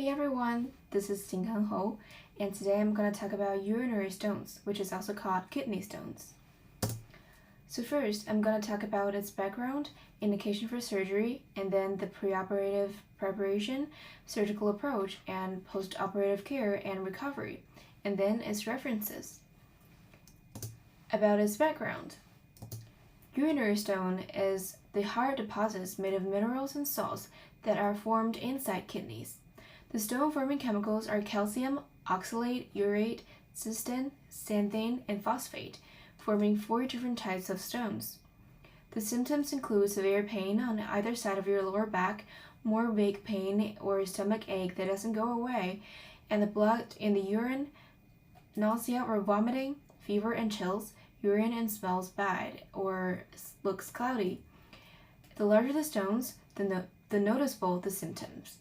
Hey everyone, this is Xinghan Ho, and today I'm going to talk about urinary stones, which is also called kidney stones. So first, I'm going to talk about its background, indication for surgery, and then the preoperative preparation, surgical approach, and postoperative care and recovery, and then its references. About its background. Urinary stone is the hard deposits made of minerals and salts that are formed inside kidneys. The stone-forming chemicals are calcium, oxalate, urate, cystine, xanthine, and phosphate, forming 4 different types of stones. The symptoms include severe pain on either side of your lower back, more vague pain or stomach ache that doesn't go away, and the blood in the urine, nausea or vomiting, fever and chills, urine and smells bad or looks cloudy. The larger the stones, the noticeable the symptoms.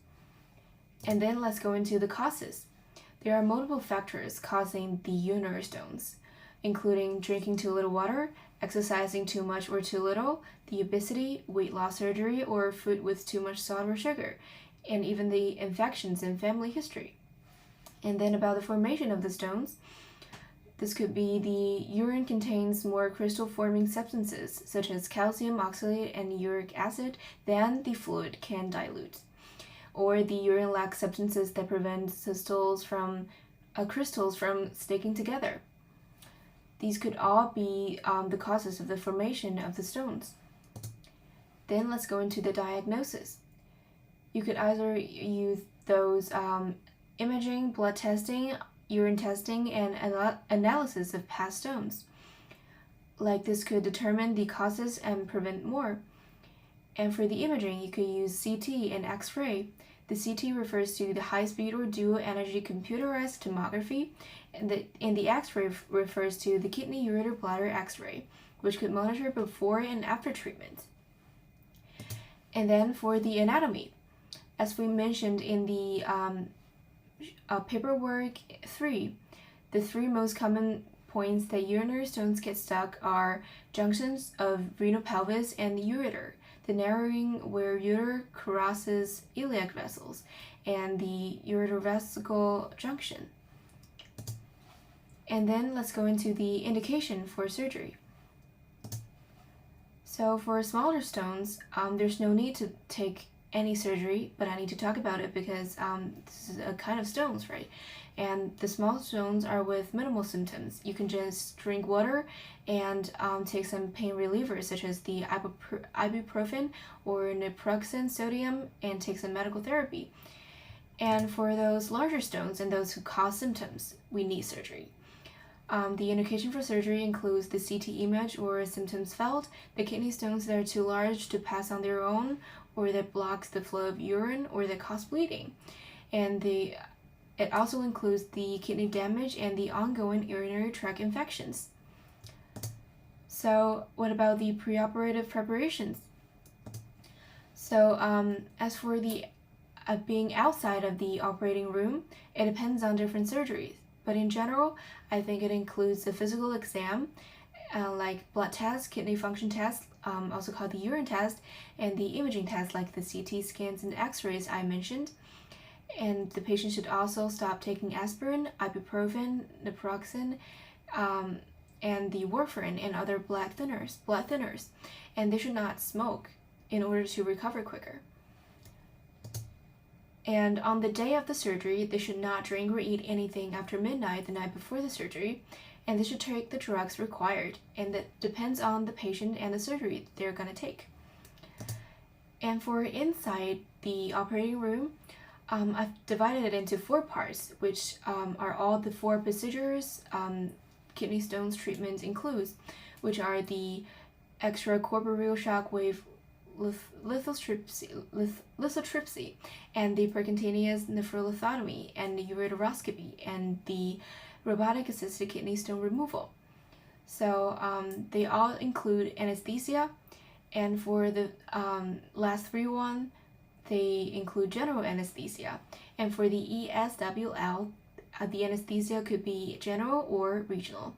And then let's go into the causes. There are multiple factors causing the urinary stones, including drinking too little water, exercising too much or too little, the obesity, weight loss surgery, or food with too much salt or sugar, and even the infections in family history. And then about the formation of the stones, this could be the urine contains more crystal-forming substances, such as calcium oxalate and uric acid, than the fluid can dilute. Or the urine lacks substances that prevent crystals from sticking together. These could all be the causes of the formation of the stones. Then let's go into the diagnosis. You could either use those imaging, blood testing, urine testing, and analysis of past stones. Like this could determine the causes and prevent more. And for the imaging, you could use CT and X-ray. The CT refers to the high-speed or dual-energy computerized tomography, and the X-ray refers to the kidney ureter bladder X-ray, which could monitor before and after treatment. And then for the anatomy, as we mentioned in the paperwork 3, the 3 most common points that urinary stones get stuck are junctions of renal pelvis and the ureter, the narrowing where ureter crosses iliac vessels, and the ureterovesical junction. And then let's go into the indication for surgery. So for smaller stones, there's no need to take any surgery, but I need to talk about it because this is a kind of stones, right? And the small stones are with minimal symptoms. You can just drink water and take some pain relievers such as the ibuprofen or naproxen sodium and take some medical therapy. And for those larger stones and those who cause symptoms, we need surgery. The indication for surgery includes the CT image or symptoms felt, the kidney stones that are too large to pass on their own, or that blocks the flow of urine, or that cause bleeding. And it also includes the kidney damage and the ongoing urinary tract infections. So what about the preoperative preparations? So as for the being outside of the operating room, it depends on different surgeries. But in general, I think it includes the physical exam, like blood tests, kidney function tests, also called the urine test, and the imaging tests like the CT scans and X-rays I mentioned. And the patient should also stop taking aspirin, ibuprofen, naproxen, and the warfarin and other blood thinners. And they should not smoke in order to recover quicker. And on the day of the surgery, they should not drink or eat anything after midnight the night before the surgery, and they should take the drugs required, and that depends on the patient and the surgery they're going to take. And for inside the operating room, I've divided it into 4 parts, which are all the 4 procedures kidney stones treatment includes, which are the extracorporeal shock wave lithotripsy, and the percutaneous nephrolithotomy, and the ureteroscopy, and the robotic assisted kidney stone removal. So they all include anesthesia, and for the last 3 they include general anesthesia. And for the ESWL, the anesthesia could be general or regional.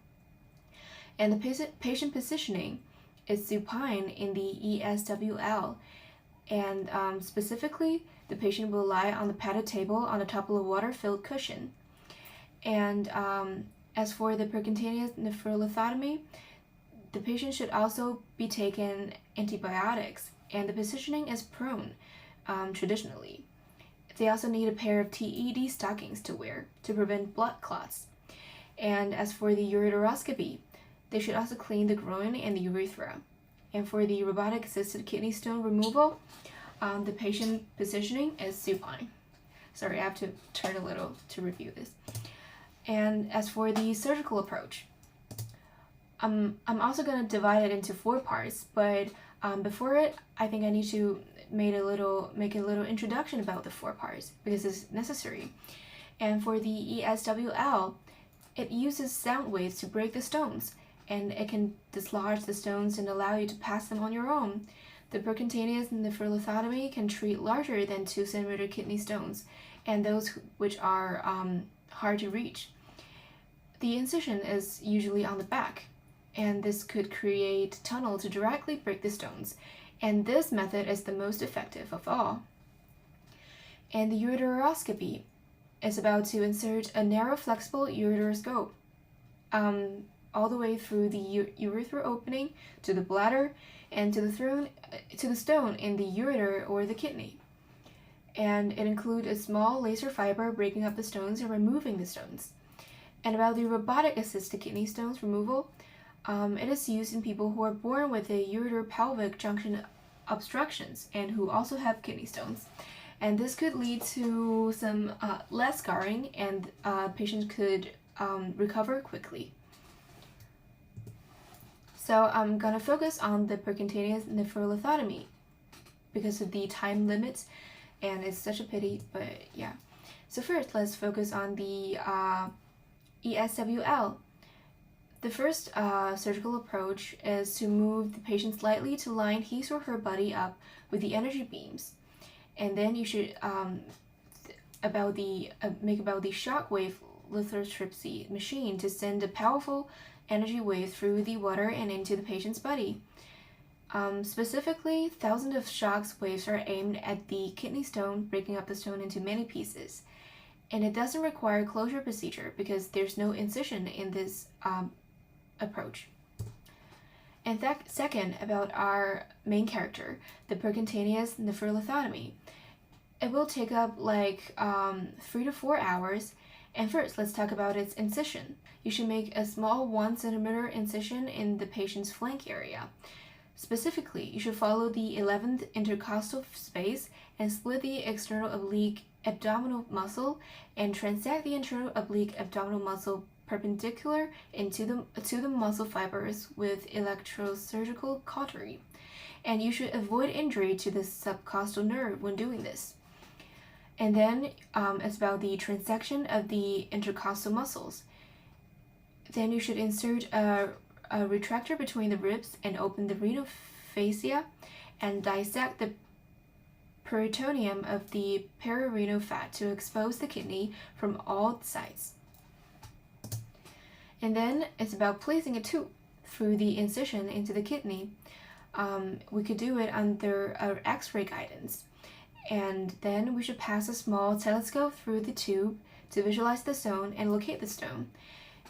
And the patient positioning is supine in the ESWL, and specifically The patient will lie on the padded table on the top of a water-filled cushion. And as for the percutaneous nephrolithotomy, the patient should also be taken antibiotics, and the positioning is prone traditionally. They also need a pair of TED stockings to wear to prevent blood clots. And as for the ureteroscopy, they should also clean the groin and the urethra. And for the robotic assisted kidney stone removal, the patient positioning is supine. Sorry, I have to turn a little to review this. And as for the surgical approach, I'm also going to divide it into 4 parts, but before it, I think I need to make a little introduction about the 4 parts because it's necessary. And for the ESWL, it uses sound waves to break the stones, and it can dislodge the stones and allow you to pass them on your own. The percutaneous nephrolithotomy can treat larger than 2 cm kidney stones, and those which are hard to reach. The incision is usually on the back, and this could create tunnel to directly break the stones, and this method is the most effective of all. And the ureteroscopy is about to insert a narrow flexible ureteroscope all the way through the urethra opening to the bladder and to the stone in the ureter or the kidney. And it includes a small laser fiber breaking up the stones and removing the stones. And about the robotic assisted kidney stones removal, it is used in people who are born with a ureter-pelvic junction obstructions and who also have kidney stones. And this could lead to some less scarring, and patients could recover quickly. So I'm going to focus on the percutaneous nephrolithotomy because of the time limits, and it's such a pity, but yeah. So first, let's focus on the ESWL. The first surgical approach is to move the patient slightly to line his or her body up with the energy beams. And then you should make about the shockwave lithotripsy machine to send a powerful energy wave through the water and into the patient's body. Specifically, thousands of shock waves are aimed at the kidney stone, breaking up the stone into many pieces. And it doesn't require closure procedure because there's no incision in this approach. And second, about our main character, the percutaneous nephrolithotomy. It will take up like 3 to 4 hours. And first, let's talk about its incision. You should make a small 1 centimeter incision in the patient's flank area. Specifically, you should follow the 11th intercostal space and split the external oblique abdominal muscle and transect the internal oblique abdominal muscle perpendicular to the muscle fibers with electrosurgical cautery. And you should avoid injury to the subcostal nerve when doing this. And then it's about the transection of the intercostal muscles. Then you should insert a retractor between the ribs and open the renal fascia and dissect the peritoneum of the perirenal fat to expose the kidney from all sides. And then it's about placing a tube through the incision into the kidney. We could do it under X-ray guidance. And then we should pass a small telescope through the tube to visualize the stone and locate the stone.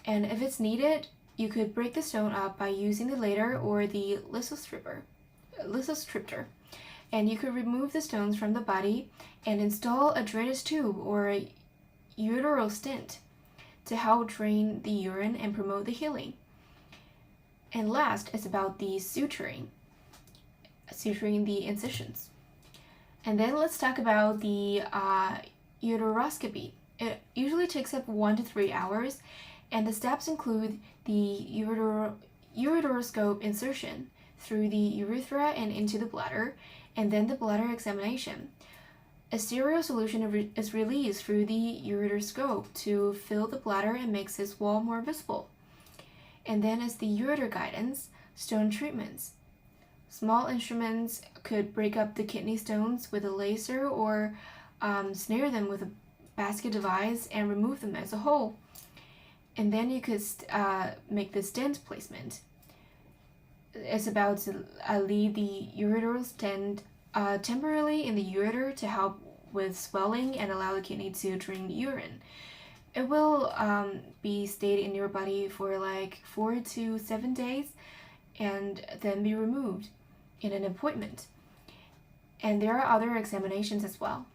And if it's needed, you could break the stone up by using the laser or the lithostriptor. And you could remove the stones from the body and install a drainage tube or a uteral stent to help drain the urine and promote the healing. And last is about the suturing the incisions. And then let's talk about the ureteroscopy. It usually takes up 1 to 3 hours, and the steps include the ureteroscope insertion through the urethra and into the bladder, and then the bladder examination. A sterile solution is released through the ureteroscope to fill the bladder and makes its wall more visible. And then is the ureter guidance, stone treatments. Small instruments could break up the kidney stones with a laser or snare them with a basket device and remove them as a whole. And then you could make the stent placement. It's about to leave the ureteral stent temporarily in the ureter to help with swelling and allow the kidney to drain urine. It will be stayed in your body for like 4 to 7 days and then be removed in an appointment. And there are other examinations as well.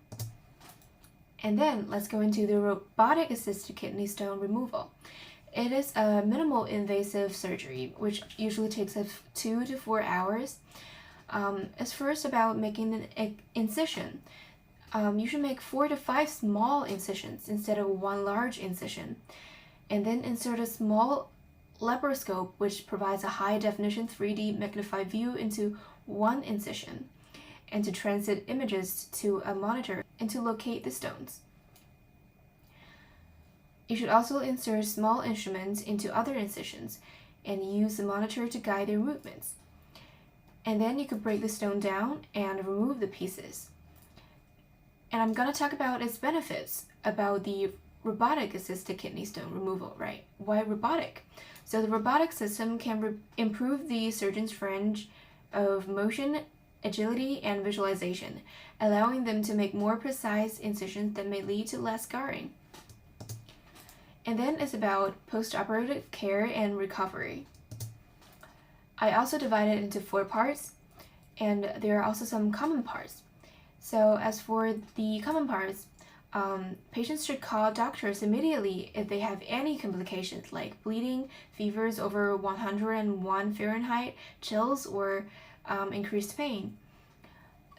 And then let's go into the robotic assisted kidney stone removal. It is a minimal invasive surgery, which usually takes us 2 to 4 hours. It's first about making an incision. You should make 4 to 5 small incisions instead of one large incision. And then insert a small laparoscope, which provides a high-definition 3D magnified view into one incision, and to transit images to a monitor and to locate the stones. You should also insert small instruments into other incisions and use the monitor to guide their movements. And then you could break the stone down and remove the pieces. And I'm going to talk about its benefits about the robotic assisted kidney stone removal, right? Why robotic? So the robotic system can improve the surgeon's range of motion, agility, and visualization, allowing them to make more precise incisions that may lead to less scarring. And then it's about post-operative care and recovery. I also divided it into 4 parts, and there are also some common parts. So as for the common parts, patients should call doctors immediately if they have any complications like bleeding, fevers over 101 Fahrenheit, chills, or increased pain.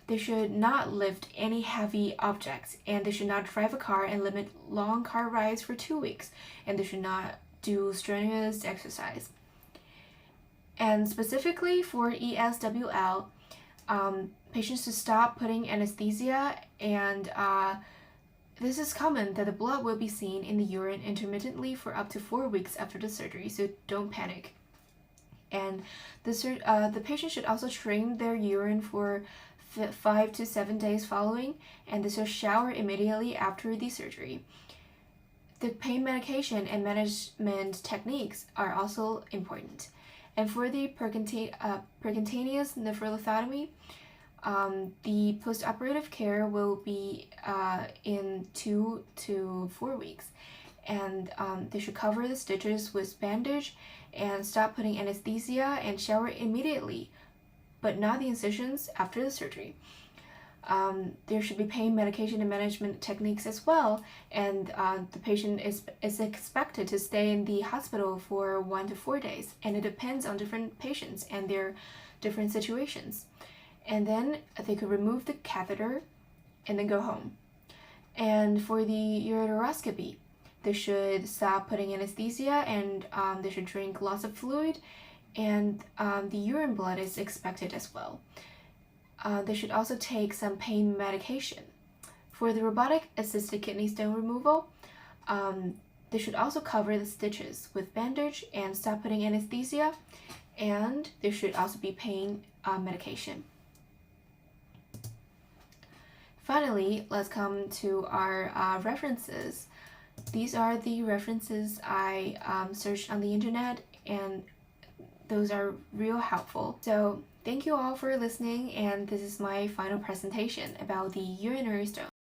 They should not lift any heavy objects, and they should not drive a car and limit long car rides for 2 weeks, and they should not do strenuous exercise. And specifically for ESWL, patients should stop putting anesthesia, and this is common that the blood will be seen in the urine intermittently for up to 4 weeks after the surgery, so don't panic. And the patient should also drain their urine for 5 to 7 days following, and they should shower immediately after the surgery. The pain medication and management techniques are also important. And for the percutaneous nephrolithotomy, the postoperative care will be in 2 to 4 weeks, and they should cover the stitches with bandage and stop putting anesthesia and shower immediately, but not the incisions after the surgery. There should be pain medication and management techniques as well, and the patient is expected to stay in the hospital for 1 to 4 days, and it depends on different patients and their different situations. And then they could remove the catheter and then go home. And for the ureteroscopy, they should stop putting anesthesia, and they should drink lots of fluid, and the urine blood is expected as well. They should also take some pain medication. For the robotic assisted kidney stone removal, they should also cover the stitches with bandage and stop putting anesthesia, and there should also be pain medication. Finally, let's come to our references. These are the references I searched on the internet, and those are real helpful. So thank you all for listening, and this is my final presentation about the urinary stones.